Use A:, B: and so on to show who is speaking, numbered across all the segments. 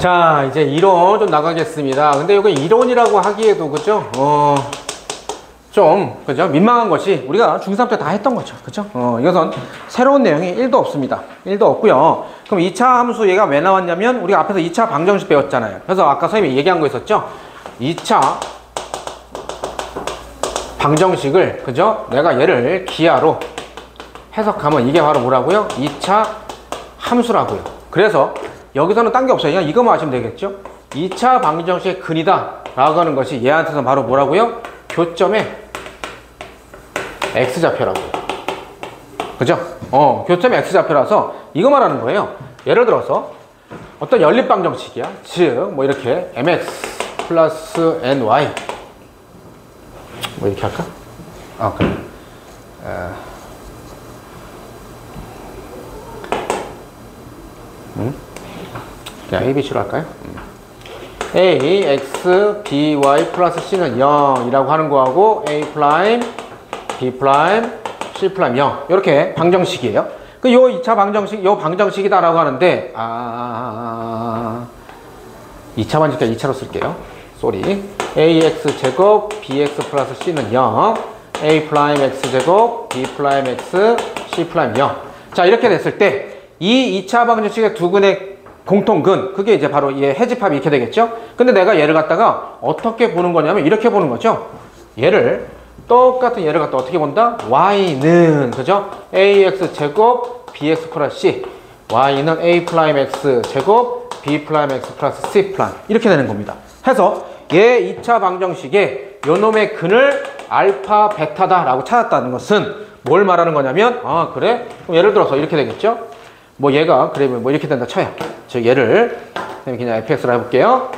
A: 자, 이제 이론 좀 나가겠습니다. 근데 이거 이론이라고 하기에도, 그죠? 좀, 그죠? 민망한 것이 우리가 중3 때 다 했던 거죠. 그죠? 이것은 새로운 내용이 1도 없습니다. 1도 없고요. 그럼 2차 함수 얘가 왜 나왔냐면, 우리가 앞에서 2차 방정식 배웠잖아요. 그래서 아까 선생님이 얘기한 거 있었죠? 2차 방정식을, 그죠? 내가 얘를 기하로 해석하면 이게 바로 뭐라고요? 2차 함수라고요. 그래서 여기서는 딴 게 없어요. 그냥 이거만 아시면 되겠죠? 2차 방정식의 근이다 라고 하는 것이 얘한테서 바로 뭐라고요? 교점의 x좌표라고요. 그죠? 교점의 x좌표라서 이거 말하는 거예요. 예를 들어서 어떤 연립 방정식이야. 즉, 뭐 이렇게 mx 플러스 ny 뭐 이렇게 할까? 그래. 그냥 a, b, c로 할까요? a, x, b, y 플러스 c는 0이라고 하는 거하고 a 프라임, b 프라임, c 프라임 0 이렇게 방정식이에요. 요 2차 방정식, 요 방정식이다라고 하는데 2차 방정식 2차로 쓸게요. 쏘리. ax 제곱, bx 플러스 c는 0 a 프라임 x 제곱, b 프라임 x, c 프라임 0 자, 이렇게 됐을 때 이 2차 방정식의 두 근의 공통근, 그게 이제 바로 얘 해집합이 이렇게 되겠죠? 근데 내가 얘를 갖다가 어떻게 보는 거냐면 이렇게 보는 거죠. 얘를 똑같은 얘를 갖다 어떻게 본다? y는, 그죠? ax 제곱 bx 플러스 c, y는 a 프라임 x 제곱 b 프라임 x 플러스 c 프라임 이렇게 되는 겁니다. 해서 얘 2차 방정식에 요놈의 근을 알파 베타다 라고 찾았다는 것은 뭘 말하는 거냐면 그래? 그럼 예를 들어서 이렇게 되겠죠? 뭐 얘가 그래 뭐 이렇게 된다 쳐요. 즉 얘를 그냥 fx라고 해볼게요.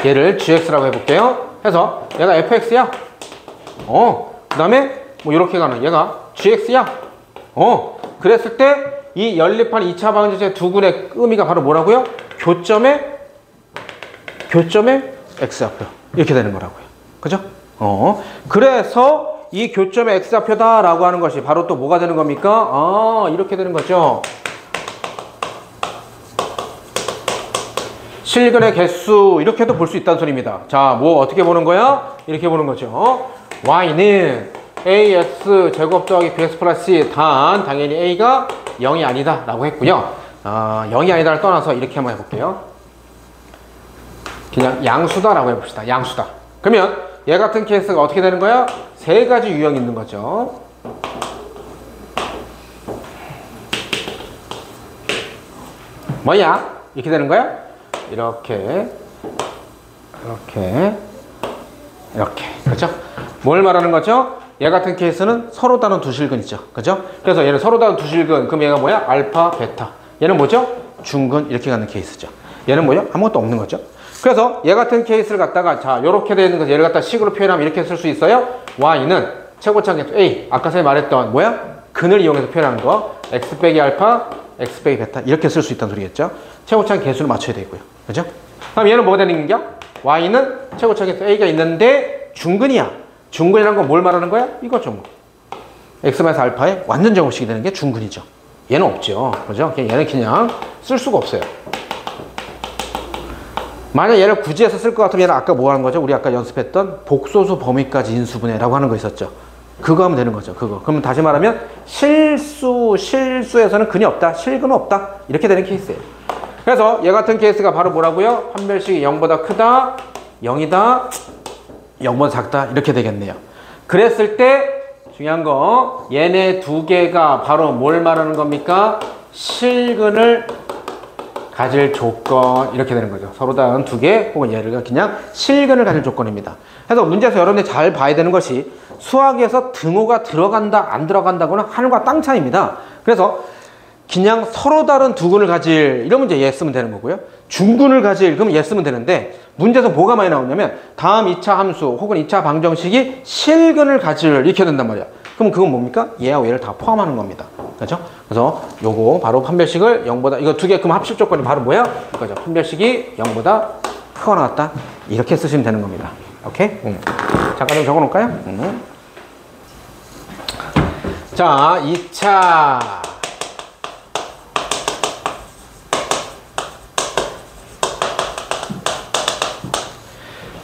A: 얘를 gx라고 해볼게요. 해서 얘가 fx야. 그 다음에 뭐 이렇게 가는 얘가 gx야. 그랬을 때 이 연립한 2차 방정식의 두 근의 의미가 바로 뭐라고요? 교점의 x좌표 이렇게 되는 거라고요. 그죠? 그래서 이 교점의 x좌표다라고 하는 것이 바로 또 뭐가 되는 겁니까? 이렇게 되는 거죠. 실근의 개수 이렇게도 볼 수 있다는 소리입니다. 자, 뭐 어떻게 보는 거야? 이렇게 보는 거죠. y는 ax 제곱 더하기 bx 플러스 c 단 당연히 a가 0이 아니다 라고 했고요. 0이 아니다를 떠나서 이렇게 한번 해볼게요. 그냥 양수다 라고 해봅시다. 양수다. 그러면 얘 같은 케이스가 어떻게 되는 거야? 세 가지 유형이 있는 거죠. 뭐야? 이렇게 되는 거야? 이렇게. 그렇죠? 뭘 말하는 거죠? 얘 같은 케이스는 서로 다른 두 실근이죠. 그죠? 그래서 얘는 서로 다른 두 실근. 그럼 얘가 뭐야? 알파, 베타. 얘는 뭐죠? 중근. 이렇게 가는 케이스죠. 얘는 뭐죠? 아무것도 없는 거죠. 그래서 얘 같은 케이스를 갖다가 자, 요렇게 되는 거 얘를 갖다 식으로 표현하면 이렇게 쓸 수 있어요. y는 최고차항 계수 a. 아까 전에 말했던 뭐야? 근을 이용해서 표현하는 거. x 빼기 알파, x 빼기 베타. 이렇게 쓸 수 있다는 소리겠죠. 최고차항 계수를 맞춰야 되고요. 그죠? 그럼 얘는 뭐가 되는 겨? y는 최고차항 계수 a가 있는데 중근이야. 중근이라는 건 뭘 말하는 거야? 이거죠. 뭐. x-알파의 완전 제곱식이 되는 게 중근이죠. 얘는 없죠. 그죠? 얘는 그냥 쓸 수가 없어요. 만약 얘를 굳이 해서 쓸 것 같으면 얘는 아까 뭐 하는 거죠? 우리 아까 연습했던 복소수 범위까지 인수분해라고 하는 거 있었죠. 그거 하면 되는 거죠. 그거. 그러면 다시 말하면 실수에서는 근이 없다. 실근은 없다. 이렇게 되는 케이스예요. 그래서 얘 같은 케이스가 바로 뭐라고요? 판별식이 0보다 크다, 0이다, 0보다 작다. 이렇게 되겠네요. 그랬을 때 중요한 거 얘네 두 개가 바로 뭘 말하는 겁니까? 실근을 가질 조건 이렇게 되는 거죠. 서로 다른 두 개 혹은 얘를 그냥 실근을 가질 조건입니다. 그래서 문제에서 여러분들이 잘 봐야 되는 것이 수학에서 등호가 들어간다 안 들어간다고는 하늘과 땅 차이입니다. 그래서 그냥 서로 다른 두 근을 가질 이런 문제 얘 쓰면 되는 거고요. 중근을 가질 그러면 얘 쓰면 되는데 문제에서 뭐가 많이 나오냐면 다음 2차 함수 혹은 2차 방정식이 실근을 가질 이렇게 된단 말이야. 그럼 그건 뭡니까? 얘하고 얘를 다 포함하는 겁니다. 그렇죠? 그래서 요거 바로 판별식을 0보다 이거 두 개 그럼 합식 조건이 바로 뭐야? 이거죠. 판별식이 0보다 크거나 같다. 이렇게 쓰시면 되는 겁니다. 오케이? 잠깐 좀 적어 놓을까요? 자, 2차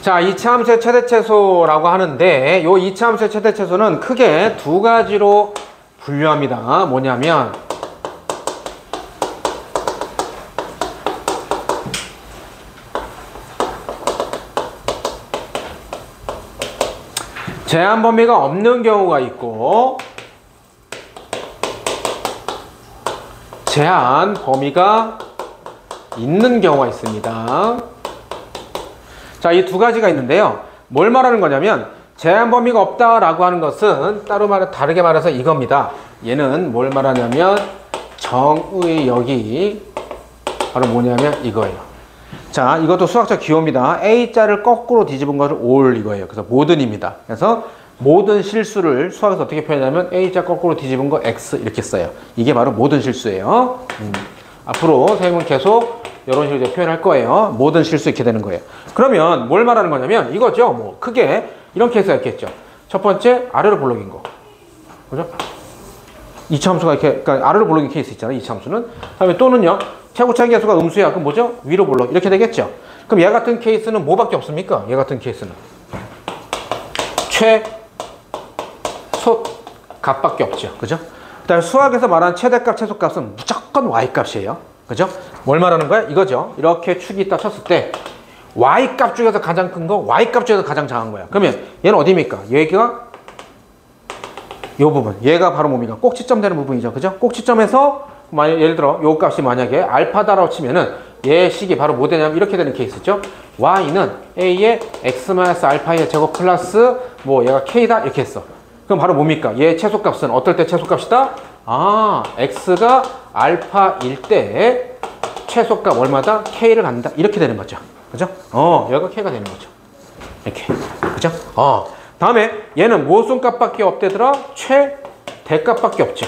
A: 자, 이차함수의 최대최소라고 하는데 요 이차함수의 최대최소는 크게 두 가지로 분류합니다. 뭐냐면 제한 범위가 없는 경우가 있고 제한 범위가 있는 경우가 있습니다. 자, 이 두 가지가 있는데요. 뭘 말하는 거냐면 제한 범위가 없다라고 하는 것은 다르게 말해서 이겁니다. 얘는 뭘 말하냐면 정의역이 바로 뭐냐면 이거예요. 자, 이것도 수학적 기호입니다. A자를 거꾸로 뒤집은 것을 올 이거예요. 그래서 모든입니다. 그래서 모든 실수를 수학에서 어떻게 표현하냐면 A자 거꾸로 뒤집은 거 X 이렇게 써요. 이게 바로 모든 실수예요. 앞으로 선생님은 계속 이런 식으로 표현할 거예요. 모든 실수 이렇게 되는 거예요. 그러면 뭘 말하는 거냐면 이거죠. 뭐 크게 이런 케이스가 있겠죠. 첫 번째 아래로 볼록인 거. 그죠? 이차함수가 이렇게 그러니까 아래로 볼록인 케이스 있잖아요. 이차함수는. 그다음에 또는요. 최고차의 개수가 음수야. 그럼 뭐죠? 위로 볼록 이렇게 되겠죠. 그럼 얘 같은 케이스는 뭐밖에 없습니까? 얘 같은 케이스는 값밖에 없죠. 그죠? 그다음에 수학에서 말하는 최대값, 최소값은 무조건 y값이에요. 그죠? 뭘 말하는 거야? 이거죠. 이렇게 축이 있다 쳤을 때 y값 중에서 가장 큰 거, y값 중에서 가장 작은 거야. 그러면 얘는 어디입니까? 얘가 요 부분. 얘가 바로 뭡니까? 꼭지점 되는 부분이죠. 그죠? 꼭지점에서 예를 들어 요 값이 만약에 알파다라고 치면은 얘 식이 바로 뭐 되냐면 이렇게 되는 케이스죠. y는 a의 x-알파의 제곱 플러스 뭐 얘가 k다 이렇게 했어. 그럼 바로 뭡니까? 얘 최소값은 어떨 때 최소값이다? 아, x가 알파일 때 최소값 얼마다? k를 갖는다. 이렇게 되는 거죠. 그죠? 여기가 k가 되는 거죠. 이렇게. 그죠? 다음에 얘는 무슨 값밖에 없대더라? 최대값밖에 없죠.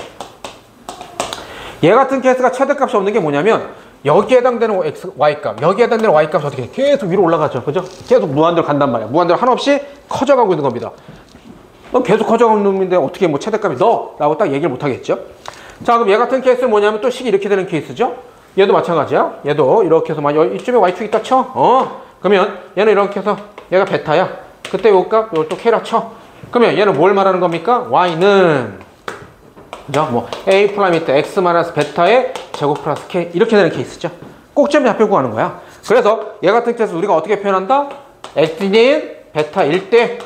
A: 얘 같은 케이스가 최대값이 없는 게 뭐냐면 여기에 해당되는 y값, 여기에 해당되는 y값이 어떻게 돼? 계속 위로 올라가죠. 그죠? 계속 무한대로 간단 말이야. 무한대로 한없이 커져가고 있는 겁니다. 계속 커져가는 놈인데 어떻게 뭐 최대값이 라고 딱 얘기를 못 하겠죠. 자, 그럼 얘 같은 케이스는 뭐냐면 또 식이 이렇게 되는 케이스죠. 얘도 마찬가지야. 얘도 이렇게 해서 이쯤에 y축 있다 쳐. 그러면 얘는 이렇게 해서 얘가 베타야. 그때 요 값, 요걸 또 k라 쳐. 그러면 얘는 뭘 말하는 겁니까? y는 그죠? 뭐 a 프라임 때 x 마이너스 베타의 제곱 플러스 k 이렇게 되는 케이스죠. 꼭점이 잡혀 구하는 거야. 그래서 얘 같은 케이스 우리가 어떻게 표현한다? x는 베타일 때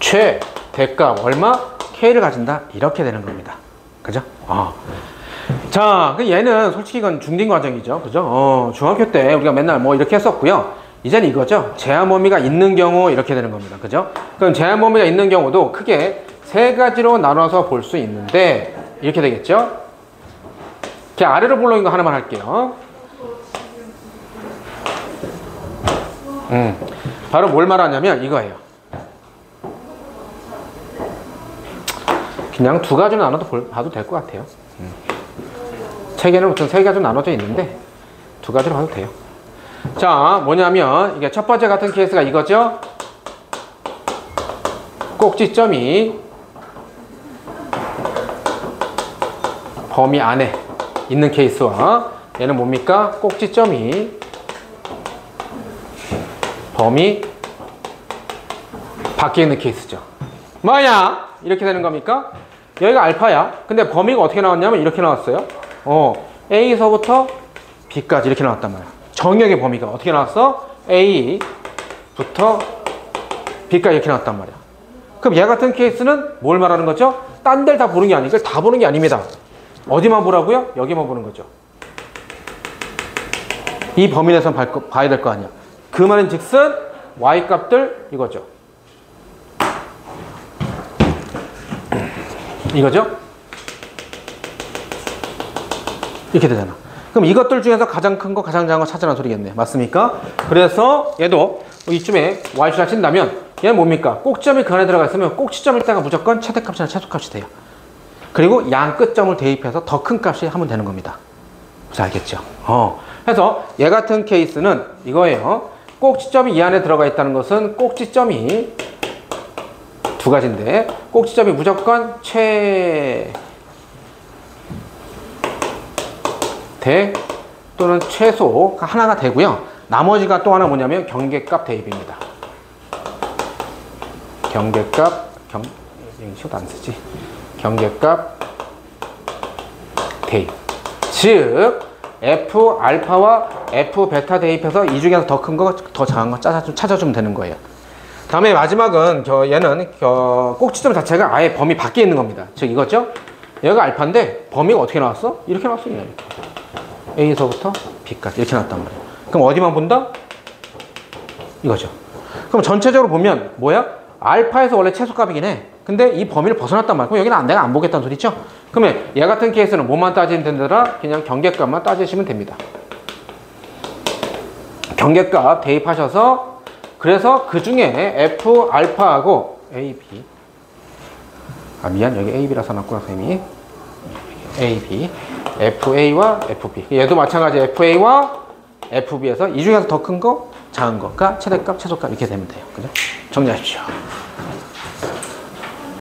A: 최대값 얼마? k를 가진다. 이렇게 되는 겁니다. 그죠? 자, 얘는 솔직히 이건 중딩 과정이죠. 그죠? 중학교 때 우리가 맨날 뭐 이렇게 했었고요. 이제는 이거죠. 제한 범위가 있는 경우 이렇게 되는 겁니다. 그죠? 그럼 제한 범위가 있는 경우도 크게 세 가지로 나눠서 볼 수 있는데 이렇게 되겠죠? 제가 아래로 볼록인 거 하나만 할게요. 바로 뭘 말하냐면 이거예요. 그냥 두 가지로 나눠도 봐도 될 것 같아요. 책에는 보통 세 가지로 나눠져 있는데 두 가지로 봐도 돼요. 자, 뭐냐면 이게 첫 번째 같은 케이스가 이거죠. 꼭지점이 범위 안에 있는 케이스와 얘는 뭡니까? 꼭지점이 범위 밖에 있는 케이스죠. 뭐야? 이렇게 되는 겁니까? 여기가 알파야. 근데 범위가 어떻게 나왔냐면 이렇게 나왔어요. A서부터 B까지 이렇게 나왔단 말이야. 정역의 범위가 어떻게 나왔어? A부터 B까지 이렇게 나왔단 말이야. 그럼 얘 같은 케이스는 뭘 말하는 거죠? 딴 데를 다 보는 게 아니고 다 보는 게 아닙니다. 어디만 보라고요? 여기만 보는 거죠. 이 범위 내에서 봐야 될 거 아니야. 그 말인 즉슨 Y값들 이거죠. 이거죠? 이렇게 되잖아. 그럼 이것들 중에서 가장 큰 거, 가장 작은 거 찾으라는 소리겠네. 맞습니까? 그래서 얘도 이쯤에 y축을 친다면 얘는 뭡니까? 꼭지점이 그 안에 들어가 있으면 꼭지점일 때가 무조건 최대값이나 최소값이 돼요. 그리고 양 끝점을 대입해서 더 큰 값이 하면 되는 겁니다. 잘 알겠죠? 그래서 얘 같은 케이스는 이거예요. 꼭지점이 이 안에 들어가 있다는 것은 꼭지점이 두 가지인데 꼭지점이 무조건 또는 최소 하나가 되고요. 나머지가 또 하나 뭐냐면 경계값 대입입니다. 경계값, 이것도 안 쓰지. 경계값 대입. 즉, F 알파와 F 베타 대입해서 이 중에서 더 큰 거, 더 작은 거 찾아주면 되는 거예요. 다음에 마지막은 얘는 꼭지점 자체가 아예 범위 밖에 있는 겁니다. 즉 이거죠. 얘가 알파인데 범위가 어떻게 나왔어? 이렇게 나왔어. 이렇게. A에서부터 B까지 이렇게 나왔단 말이에요. 그럼 어디만 본다? 이거죠. 그럼 전체적으로 보면 뭐야? 알파에서 원래 최소값이긴 해. 근데 이 범위를 벗어났단 말이야. 그럼 여기는 내가 안 보겠다는 소리죠? 그러면 얘 같은 케이스는 뭐만 따지면 된다라? 그냥 경계값만 따지시면 됩니다. 경계값 대입하셔서 그래서 그 중에 F 알파하고 A, B 미안 여기 A, B라 써놨구나 선생님이 A, B FA와 FB 얘도 마찬가지 FA와 FB에서 이 중에서 더 큰 거 작은 거가 최대값 최소값 이렇게 되면 돼요. 그죠? 정리하십시오.